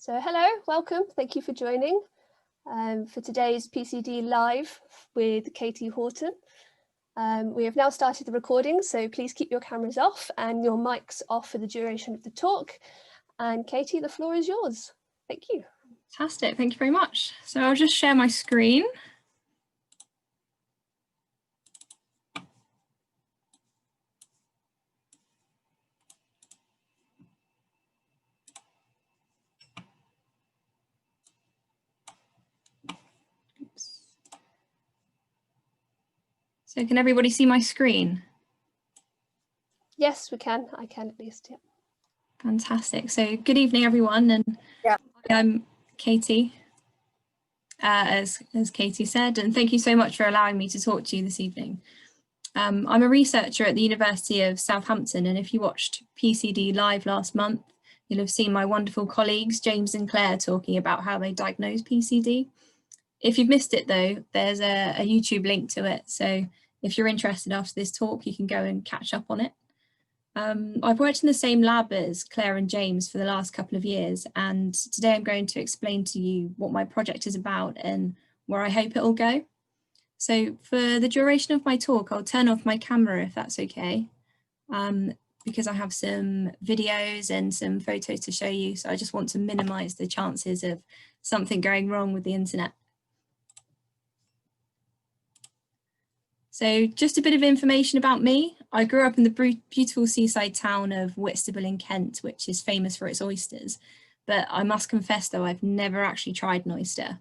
So hello, welcome, thank you for joining for today's PCD Live with Katie Horton. We have now started the recording, so please keep your cameras off and your mics off for the duration of the talk. And Katie, the floor is yours. Thank you. Fantastic, thank you very much. So I'll just share my screen. So can everybody see my screen? Yes, we can. I can at least, yeah. Fantastic. So good evening, everyone. And yeah. I'm Katie, as Katie said, and thank you so much for allowing me to talk to you this evening. I'm a researcher at the University of Southampton, and if you watched PCD Live last month, you'll have seen my wonderful colleagues, James and Claire, talking about how they diagnose PCD. If you've missed it though, there's a YouTube link to it. So if you're interested after this talk, you can go and catch up on it. I've worked in the same lab as Claire and James for the last couple of years, and today I'm going to explain to you what my project is about and where I hope it will go. So for the duration of my talk, I'll turn off my camera if that's okay, because I have some videos and some photos to show you. So I just want to minimize the chances of something going wrong with the internet. So just a bit of information about me. I grew up in the beautiful seaside town of Whitstable in Kent, which is famous for its oysters. But I must confess, though, I've never actually tried an oyster.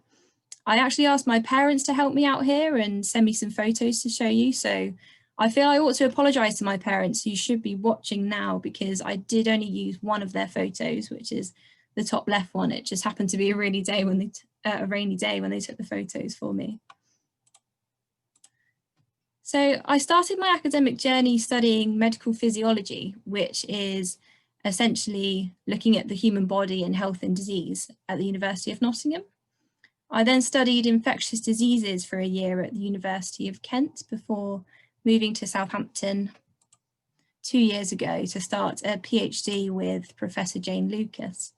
I actually asked my parents to help me out here and send me some photos to show you. So I feel I ought to apologise to my parents who should be watching now, because I did only use one of their photos, which is the top left one. It just happened to be a rainy day when they took the photos for me. So I started my academic journey studying medical physiology, which is essentially looking at the human body and health and disease at the University of Nottingham. I then studied infectious diseases for a year at the University of Kent before moving to Southampton 2 years ago to start a PhD with Professor Jane Lucas.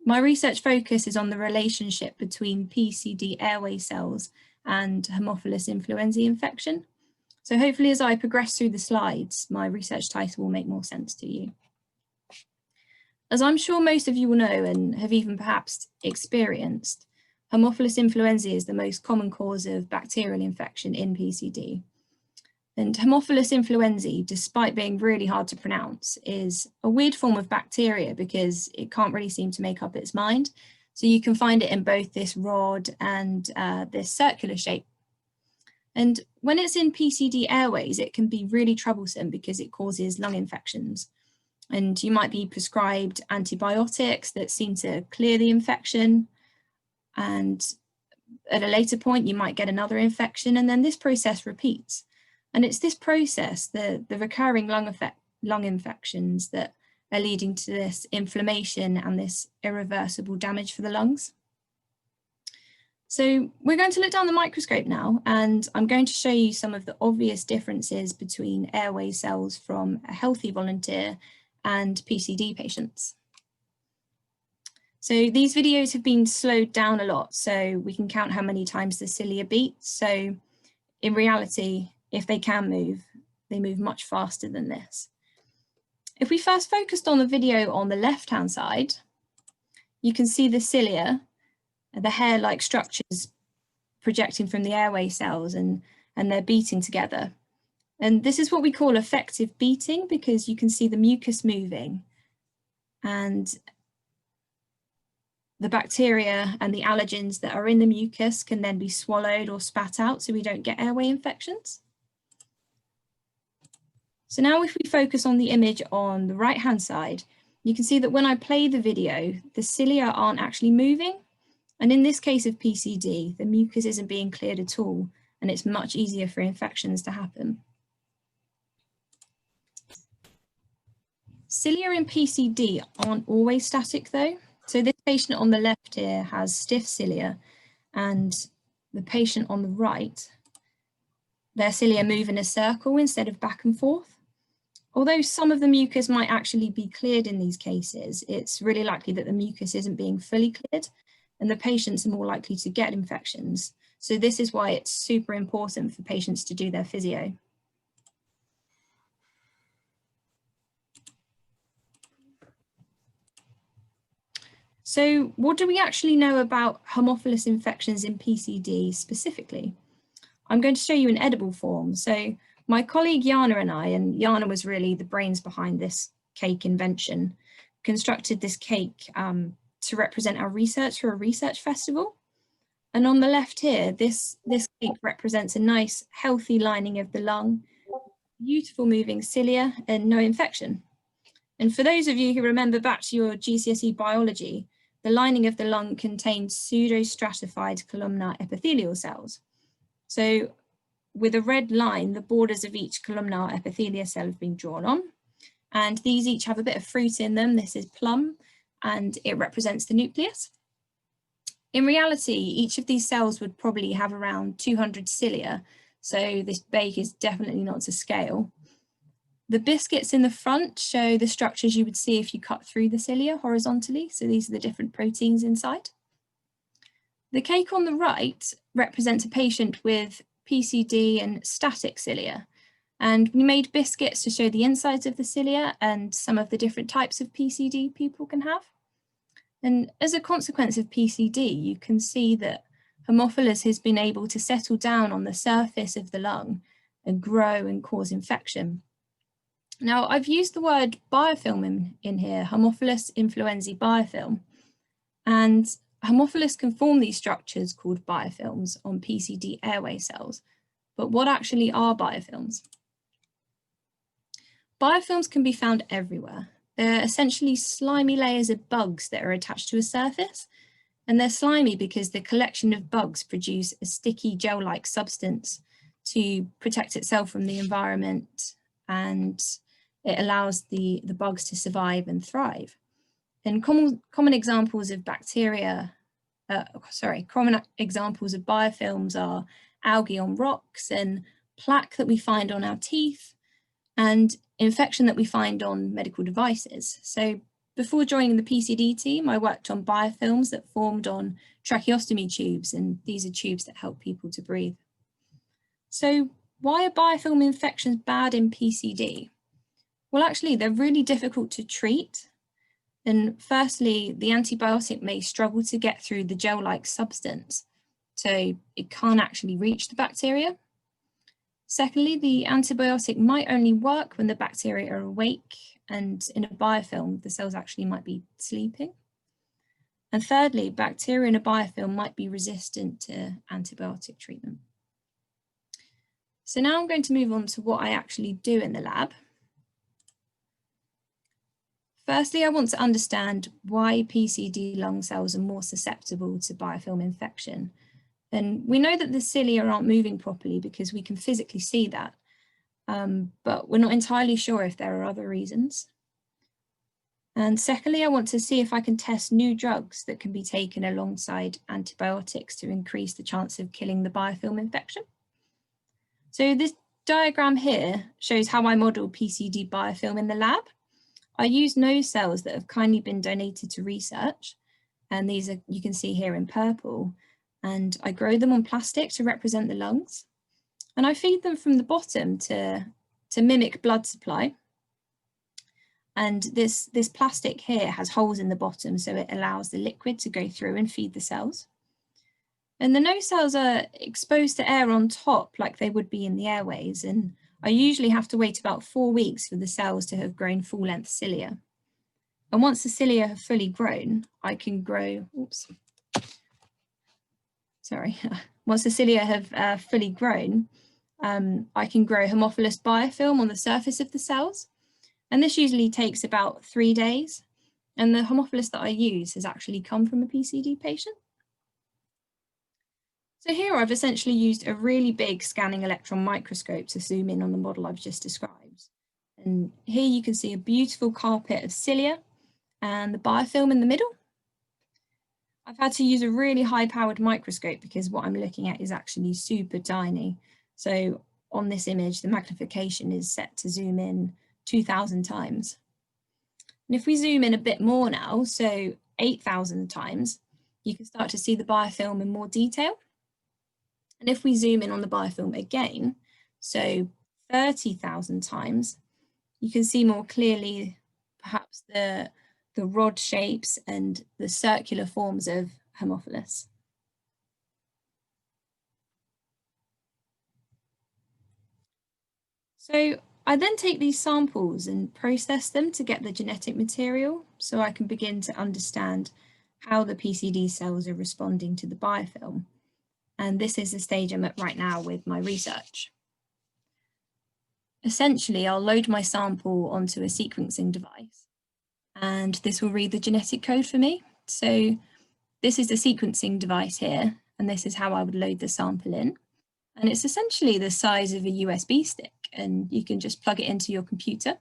My research focus is on the relationship between PCD airway cells and Haemophilus Influenzae infection. So hopefully as I progress through the slides, my research title will make more sense to you. As I'm sure most of you will know and have even perhaps experienced, Haemophilus influenzae is the most common cause of bacterial infection in PCD. And Haemophilus influenzae, despite being really hard to pronounce, is a weird form of bacteria because it can't really seem to make up its mind. So you can find it in both this rod and this circular shape. And when it's in PCD airways, it can be really troublesome because it causes lung infections. And you might be prescribed antibiotics that seem to clear the infection. And at a later point, you might get another infection, and then this process repeats. And it's this process, the recurring lung infections, that are leading to this inflammation and this irreversible damage for the lungs. So we're going to look down the microscope now, and I'm going to show you some of the obvious differences between airway cells from a healthy volunteer and PCD patients. So these videos have been slowed down a lot, so we can count how many times the cilia beat. So in reality, if they can move, they move much faster than this. If we first focused on the video on the left-hand side, you can see the cilia, the hair-like structures projecting from the airway cells, and they're beating together. And this is what we call effective beating, because you can see the mucus moving and the bacteria and the allergens that are in the mucus can then be swallowed or spat out so we don't get airway infections. So now if we focus on the image on the right-hand side, you can see that when I play the video, the cilia aren't actually moving. And in this case of PCD, the mucus isn't being cleared at all, and it's much easier for infections to happen. Cilia in PCD aren't always static though. So this patient on the left here has stiff cilia, and the patient on the right, their cilia move in a circle instead of back and forth. Although some of the mucus might actually be cleared in these cases, it's really likely that the mucus isn't being fully cleared and the patients are more likely to get infections. So this is why it's super important for patients to do their physio. So what do we actually know about Haemophilus infections in PCD specifically? I'm going to show you an edible form. So my colleague Jana and I, and Jana was really the brains behind this cake invention, constructed this cake to represent our research for a research festival. And on the left here, this cake represents a nice healthy lining of the lung, beautiful moving cilia and no infection. And for those of you who remember back to your GCSE biology, the lining of the lung contains pseudostratified columnar epithelial cells. So with a red line, the borders of each columnar epithelial cell have been drawn on, and these each have a bit of fruit in them. This is plum, and it represents the nucleus. In reality, each of these cells would probably have around 200 cilia, so this bake is definitely not to scale. The biscuits in the front show the structures you would see if you cut through the cilia horizontally, so these are the different proteins inside. The cake on the right represents a patient with PCD and static cilia, and we made biscuits to show the insides of the cilia and some of the different types of PCD people can have. And as a consequence of PCD, you can see that Haemophilus has been able to settle down on the surface of the lung and grow and cause infection. Now, I've used the word biofilm in here, Haemophilus Influenzae biofilm, and Haemophilus can form these structures called biofilms on PCD airway cells. But what actually are biofilms? Biofilms can be found everywhere. They're essentially slimy layers of bugs that are attached to a surface, and they're slimy because the collection of bugs produce a sticky gel-like substance to protect itself from the environment, and it allows the bugs to survive and thrive. And common examples of common examples of biofilms are algae on rocks and plaque that we find on our teeth and infection that we find on medical devices. So before joining the PCD team, I worked on biofilms that formed on tracheostomy tubes, and these are tubes that help people to breathe. So why are biofilm infections bad in PCD? Well, actually, they're really difficult to treat. And firstly, the antibiotic may struggle to get through the gel-like substance, so it can't actually reach the bacteria. Secondly, the antibiotic might only work when the bacteria are awake, and in a biofilm, the cells actually might be sleeping. And thirdly, bacteria in a biofilm might be resistant to antibiotic treatment. So now I'm going to move on to what I actually do in the lab. Firstly, I want to understand why PCD lung cells are more susceptible to biofilm infection. And we know that the cilia aren't moving properly because we can physically see that, but we're not entirely sure if there are other reasons. And secondly, I want to see if I can test new drugs that can be taken alongside antibiotics to increase the chance of killing the biofilm infection. So this diagram here shows how I model PCD biofilm in the lab. I use nose cells that have kindly been donated to research, and these are, you can see here in purple, and I grow them on plastic to represent the lungs, and I feed them from the bottom to mimic blood supply. And this plastic here has holes in the bottom, so it allows the liquid to go through and feed the cells. And the nose cells are exposed to air on top like they would be in the airways, and I usually have to wait about 4 weeks for the cells to have grown full-length cilia. And once the cilia have fully grown, I can grow, once the cilia have fully grown, I can grow Haemophilus biofilm on the surface of the cells. And this usually takes about 3 days. And the Haemophilus that I use has actually come from a PCD patient. So here I've essentially used a really big scanning electron microscope to zoom in on the model I've just described. And here you can see a beautiful carpet of cilia and the biofilm in the middle. I've had to use a really high-powered microscope because what I'm looking at is actually super tiny. So on this image, the magnification is set to zoom in 2,000 times. And if we zoom in a bit more now, so 8,000 times, you can start to see the biofilm in more detail. And if we zoom in on the biofilm again, so 30,000 times, you can see more clearly perhaps the rod shapes and the circular forms of Haemophilus. So I then take these samples and process them to get the genetic material so I can begin to understand how the PCD cells are responding to the biofilm. And this is the stage I'm at right now with my research. Essentially, I'll load my sample onto a sequencing device, and this will read the genetic code for me. So this is the sequencing device here, and this is how I would load the sample in. And it's essentially the size of a USB stick, and you can just plug it into your computer.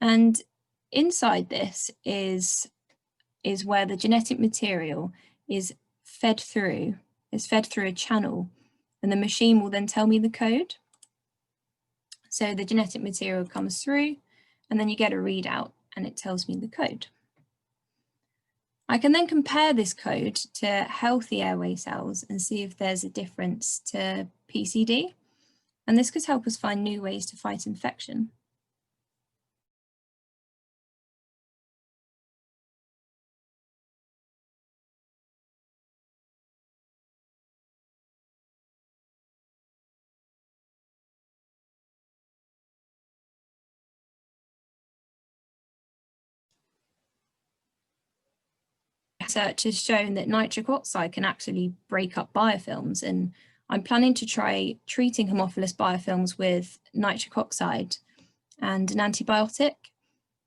And inside this is where the genetic material is fed through. It's fed through a channel, and the machine will then tell me the code. So the genetic material comes through, and then you get a readout, and it tells me the code. I can then compare this code to healthy airway cells and see if there's a difference to PCD, and this could help us find new ways to fight infection. Research has shown that nitric oxide can actually break up biofilms, and I'm planning to try treating Haemophilus biofilms with nitric oxide and an antibiotic.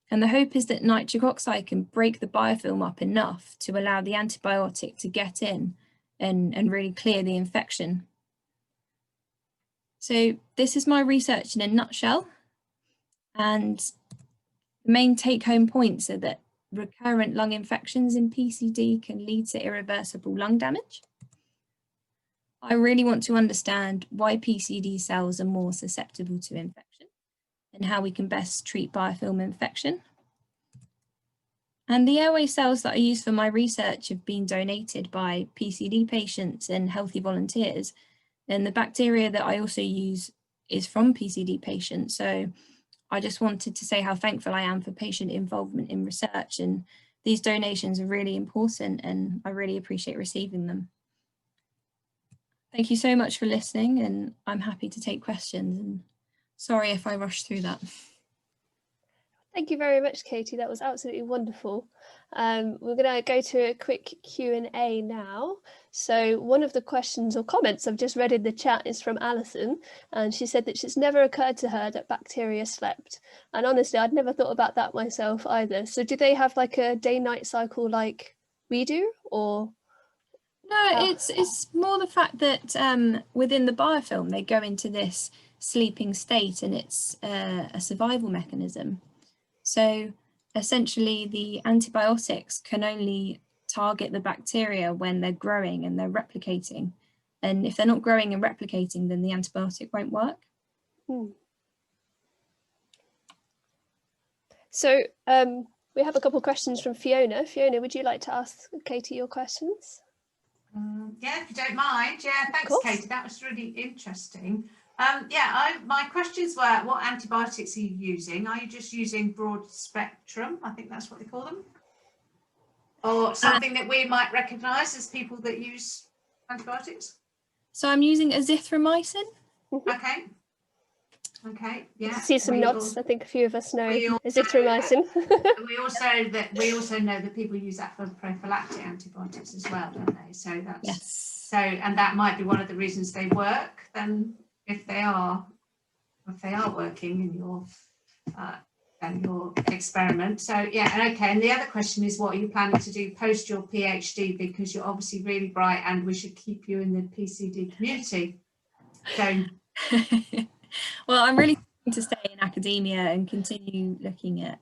And the hope is that nitric oxide can break the biofilm up enough to allow the antibiotic to get in and really clear the infection. So this is my research in a nutshell. And the main take-home points are that recurrent lung infections in PCD can lead to irreversible lung damage. I really want to understand why PCD cells are more susceptible to infection and how we can best treat biofilm infection. And the airway cells that I use for my research have been donated by PCD patients and healthy volunteers. And the bacteria that I also use is from PCD patients. So I just wanted to say how thankful I am for patient involvement in research, and these donations are really important and I really appreciate receiving them. Thank you so much for listening, and I'm happy to take questions, and sorry if I rushed through that. Thank you very much, Katie. That was absolutely wonderful. We're going to go to a quick Q&A now. So one of the questions or comments I've just read in the chat is from Alison, and she said that it's never occurred to her that bacteria slept. And honestly, I'd never thought about that myself either. So do they have like a day-night cycle like we do, or? No, it's more the fact that within the biofilm, they go into this sleeping state, and it's a survival mechanism. So essentially the antibiotics can only target the bacteria when they're growing and they're replicating. And if they're not growing and replicating, then the antibiotic won't work. So we have a couple of questions from Fiona. Fiona, would you like to ask Katie your questions? Yeah, if you don't mind. Yeah, thanks, Katie. That was really interesting. My questions were, what antibiotics are you using? Are you just using broad spectrum? I think that's what they call them. Or something that we might recognise as people that use antibiotics? So I'm using azithromycin. Okay. Okay, yeah. I see some nods. I think a few of us know azithromycin. we also know that people use that for prophylactic antibiotics as well, don't they? So that's yes. And that might be one of the reasons they work then, if they are working in your experiment. So yeah, okay. And the other question is, what are you planning to do post your PhD? Because you're obviously really bright, and we should keep you in the PCD community. So. Well, I'm really trying to stay in academia and continue looking at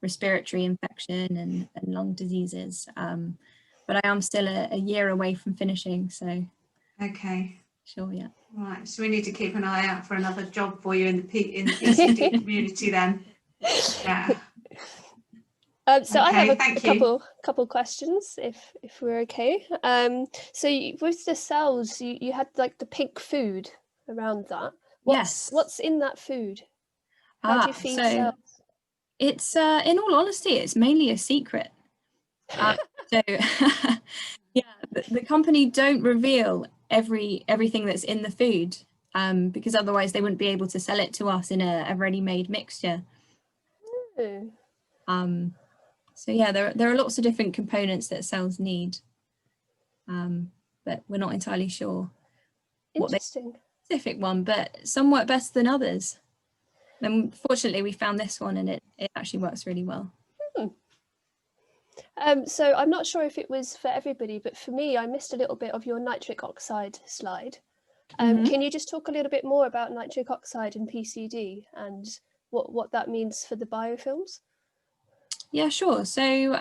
respiratory infection and lung diseases. But I am still a year away from finishing, so. Okay. Sure, yeah. Right, so we need to keep an eye out for another job for you in the PCD community then. Yeah. So I have a couple questions, if we're okay. So with the cells, you had like the pink food around that. What's in that food? How do you feed cells? It's in all honesty, it's mainly a secret. So yeah, the company don't reveal everything that's in the food, because otherwise they wouldn't be able to sell it to us in a ready-made mixture. So yeah, there are lots of different components that cells need, but we're not entirely sure what the specific one, but some work better than others. And fortunately, we found this one, and it actually works really well. So I'm not sure if it was for everybody, but for me, I missed a little bit of your nitric oxide slide. Can you just talk a little bit more about nitric oxide and PCD and what that means for the biofilms? Yeah, sure. So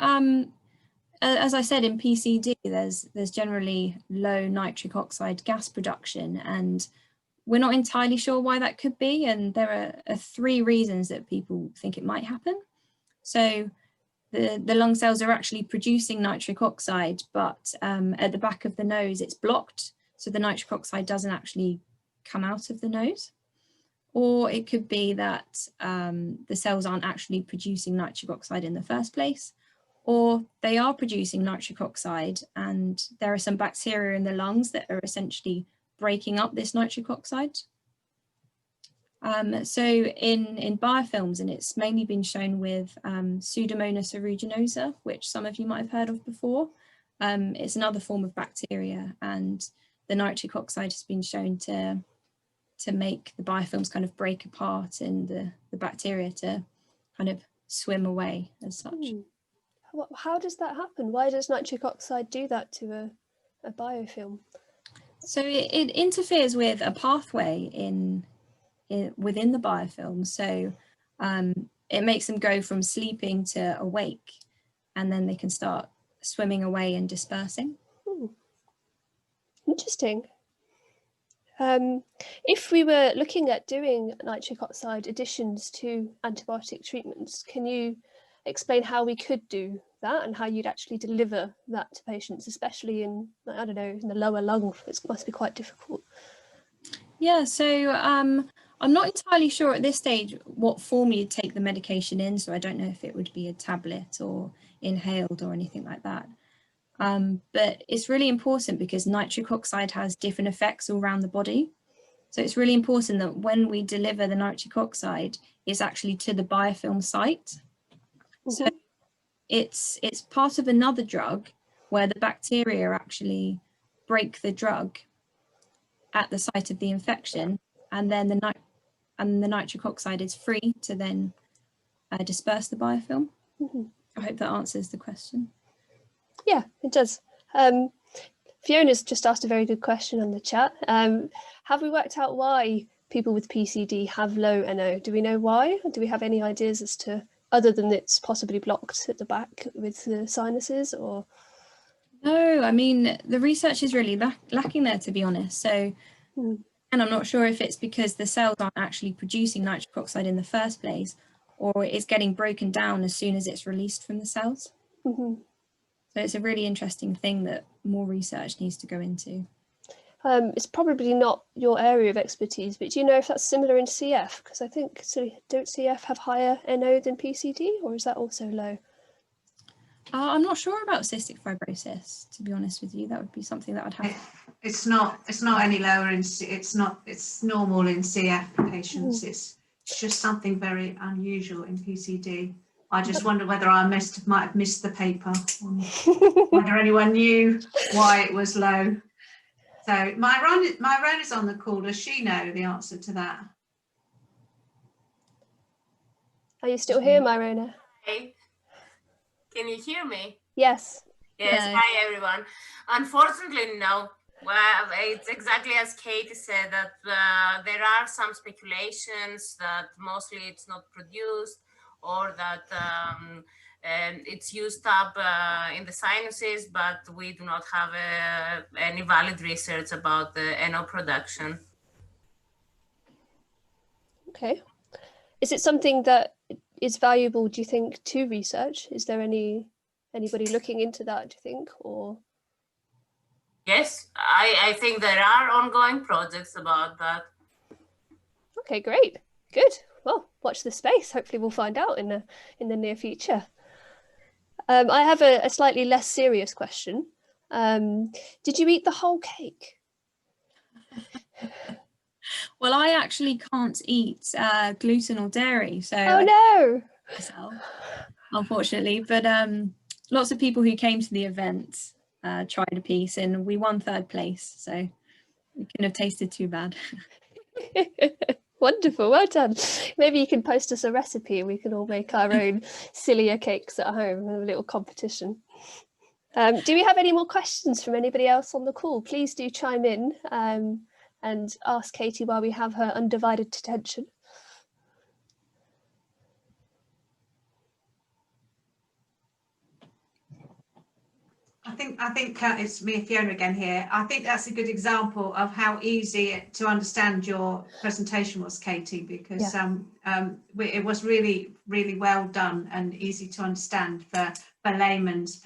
as I said, in PCD, there's generally low nitric oxide gas production, and we're not entirely sure why that could be. And there are 3 reasons that people think it might happen. So the lung cells are actually producing nitric oxide, but at the back of the nose, it's blocked. So the nitric oxide doesn't actually come out of the nose. Or it could be that the cells aren't actually producing nitric oxide in the first place, or they are producing nitric oxide and there are some bacteria in the lungs that are essentially breaking up this nitric oxide. So in biofilms, and it's mainly been shown with Pseudomonas aeruginosa, which some of you might have heard of before. It's another form of bacteria, and the nitric oxide has been shown to make the biofilms kind of break apart and the bacteria to kind of swim away as such. How does that happen? Why does nitric oxide do that to a biofilm? So it interferes with a pathway within the biofilm. So it makes them go from sleeping to awake, and then they can start swimming away and dispersing. Interesting. If we were looking at doing nitric oxide additions to antibiotic treatments, can you explain how we could do that and how you'd actually deliver that to patients, especially in, I don't know, in the lower lung? It must be quite difficult. Yeah, so I'm not entirely sure at this stage what form you'd take the medication in, so I don't know if it would be a tablet or inhaled or anything like that. But it's really important because nitric oxide has different effects all around the body. So it's really important that when we deliver the nitric oxide, it's actually to the biofilm site. So it's part of another drug where the bacteria actually break the drug at the site of the infection, and then the nitric oxide is free to then disperse the biofilm. I hope that answers the question. Yeah, it does. Fiona's just asked a very good question on the chat. Have we worked out why people with PCD have low NO? Do we know why? Do we have any ideas as to, other than it's possibly blocked at the back with the sinuses, or? No, I mean, the research is really lacking there, to be honest. So, and I'm not sure if it's because the cells aren't actually producing nitric oxide in the first place, or it's getting broken down as soon as it's released from the cells. So it's a really interesting thing that more research needs to go into. It's probably not your area of expertise, but do you know if that's similar in CF? Because I think, so don't CF have higher NO than PCD, or is that also low? I'm not sure about cystic fibrosis, to be honest with you. That would be something that I'd have. It's not any lower it's normal in CF patients. It's just something very unusual in PCD. I just wonder whether I might have missed the paper, whether anyone knew why it was low. So Myrona's on the call. Does she know the answer to that? Are you still here, Myrona? Hey, can you hear me? Yes. Yes. Hi, everyone. Unfortunately, no. Well, it's exactly as Katie said, that there are some speculations that mostly it's not produced, or that it's used up in the sinuses, but we do not have any valid research about the NO production. Okay. Is it something that is valuable, do you think, to research? Is there anybody looking into that, do you think, or? Yes, I think there are ongoing projects about that. Okay, great, good. Well, watch the space. Hopefully we'll find out in the near future. I have a slightly less serious question. Did you eat the whole cake? Well, I actually can't eat gluten or dairy, so Oh no! Myself, unfortunately. But lots of people who came to the event tried a piece, and we won 3rd place, so it couldn't have tasted too bad. Wonderful, well done. Maybe you can post us a recipe and we can all make our own Cilia cakes at home, a little competition. Do we have any more questions from anybody else on the call? Please do chime in and ask Katie while we have her undivided attention. I think it's me, Fiona, again here. I think that's a good example of how easy to understand your presentation was, Katie, because it was really, really well done and easy to understand for layman's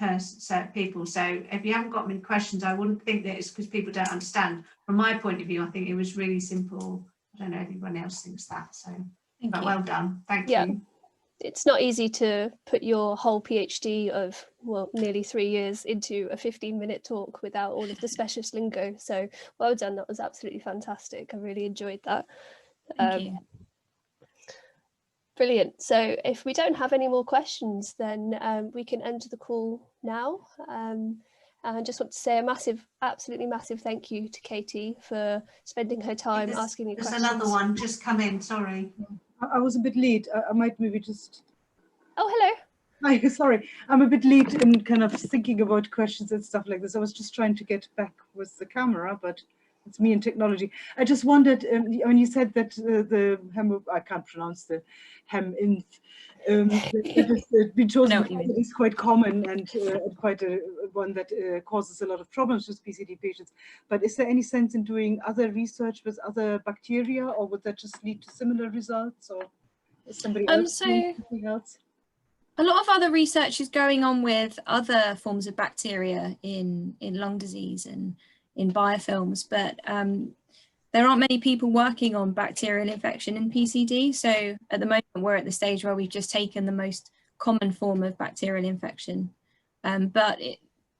people. So if you haven't got many questions, I wouldn't think that it's because people don't understand. From my point of view, I think it was really simple. I don't know if anyone else thinks that. So, but well done. Thank you. It's not easy to put your whole PhD of, well, nearly 3 years into a 15-minute talk without all of the specialist lingo. So well done. That was absolutely fantastic. I really enjoyed that. Thank you. Brilliant. So if we don't have any more questions, then we can end the call now. And I just want to say a absolutely massive thank you to Katie for spending her time asking me questions. There's another one just come in, sorry. I was a bit late. I might maybe just... Oh, hello. Hi, sorry. I'm a bit late in kind of thinking about questions and stuff like this. I was just trying to get back with the camera, but it's me and technology. I just wondered, when you said that I can't pronounce the Haemophilus, been chosen is quite common and quite one that causes a lot of problems with PCD patients. But is there any sense in doing other research with other bacteria, or would that just lead to similar results? Or is somebody else doing something else? A lot of other research is going on with other forms of bacteria in lung disease and in biofilms, but there aren't many people working on bacterial infection in PCD. So at the moment, we're at the stage where we've just taken the most common form of bacterial infection. But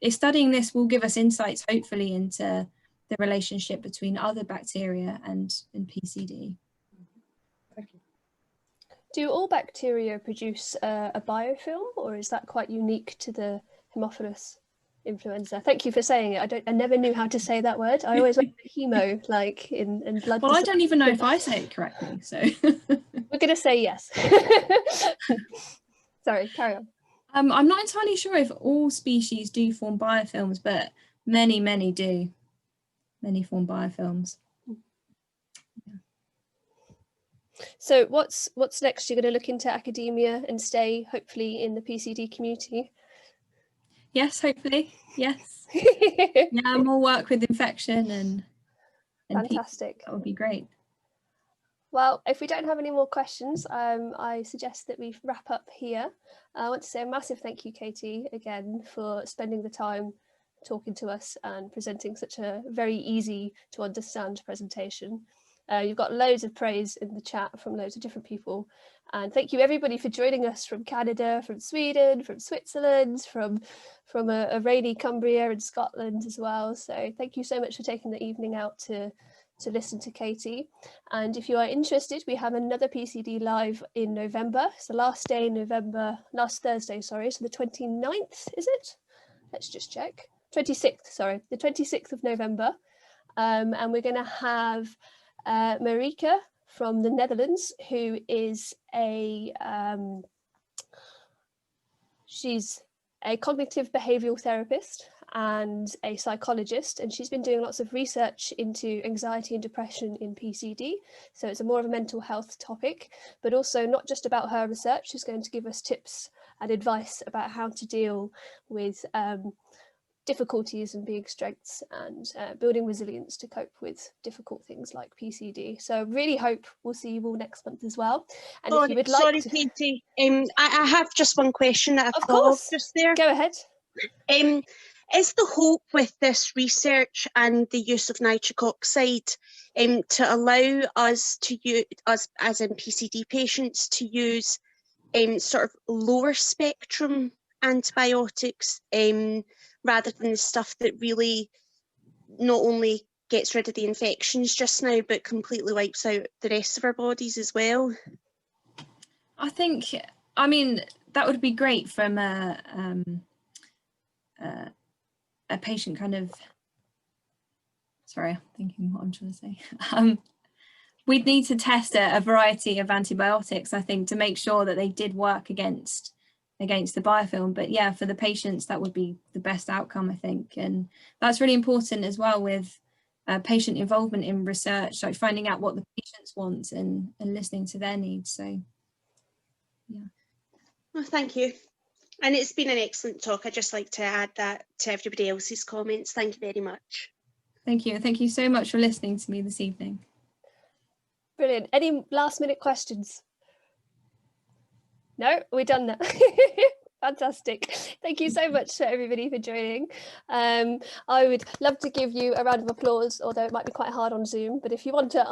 studying this will give us insights, hopefully, into the relationship between other bacteria and PCD. Thank you. Do all bacteria produce a biofilm, or is that quite unique to the Haemophilus influenza? Thank you for saying it. I never knew how to say that word. I always went for hemo, like in blood. Well, I don't even know if I say it correctly, so we're gonna say yes. Sorry, carry on. I'm not entirely sure if all species do form biofilms, but many do. Many form biofilms. So what's next? You're going to look into academia and stay, hopefully, in the PCD community? Yes, hopefully. Yes. More work with infection and fantastic. That would be great. Well, if we don't have any more questions, I suggest that we wrap up here. I want to say a massive thank you, Katie, again, for spending the time talking to us and presenting such a very easy to understand presentation. You've got loads of praise in the chat from loads of different people. And thank you everybody for joining us from Canada, from Sweden, from Switzerland, from a rainy Cumbria in Scotland as well. So thank you so much for taking the evening out to listen to Katie. And if you are interested, we have another PCD live in November. It's the last Thursday, sorry, so the 29th, is it? Let's just check. 26th, sorry, the 26th of November. And we're going to have Marika from the Netherlands, who is she's a cognitive behavioural therapist and a psychologist, and she's been doing lots of research into anxiety and depression in PCD. So it's more of a mental health topic, but also not just about her research. She's going to give us tips and advice about how to deal with difficulties and being strengths, and building resilience to cope with difficult things like PCD. So really hope we'll see you all next month as well. And if you would like sorry, to... Katie, I have just one question that I've Of thought of course, just there. go ahead. Is the hope with this research and the use of nitric oxide to allow us to use, as in PCD patients, to use sort of lower spectrum antibiotics rather than the stuff that really not only gets rid of the infections just now, but completely wipes out the rest of our bodies as well? I mean, that would be great from a patient kind of, sorry, I'm thinking what I'm trying to say. We'd need to test a variety of antibiotics, I think, to make sure that they did work against the biofilm. But yeah, for the patients, that would be the best outcome, I think. And that's really important as well with patient involvement in research, like finding out what the patients want and listening to their needs. So yeah. Well, thank you. And it's been an excellent talk. I'd just like to add that to everybody else's comments. Thank you very much. Thank you. Thank you so much for listening to me this evening. Brilliant. Any last minute questions? No, we're done now. Fantastic. Thank you so much to everybody for joining. I would love to give you a round of applause, although it might be quite hard on Zoom, but if you want to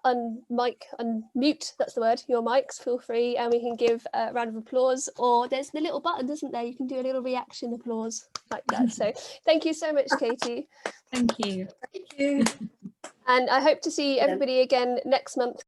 unmute, that's the word, your mics, feel free, and we can give a round of applause, or there's the little button, isn't there? You can do a little reaction applause like that. So thank you so much, Katie. Thank you. Thank you. And I hope to see everybody again next month.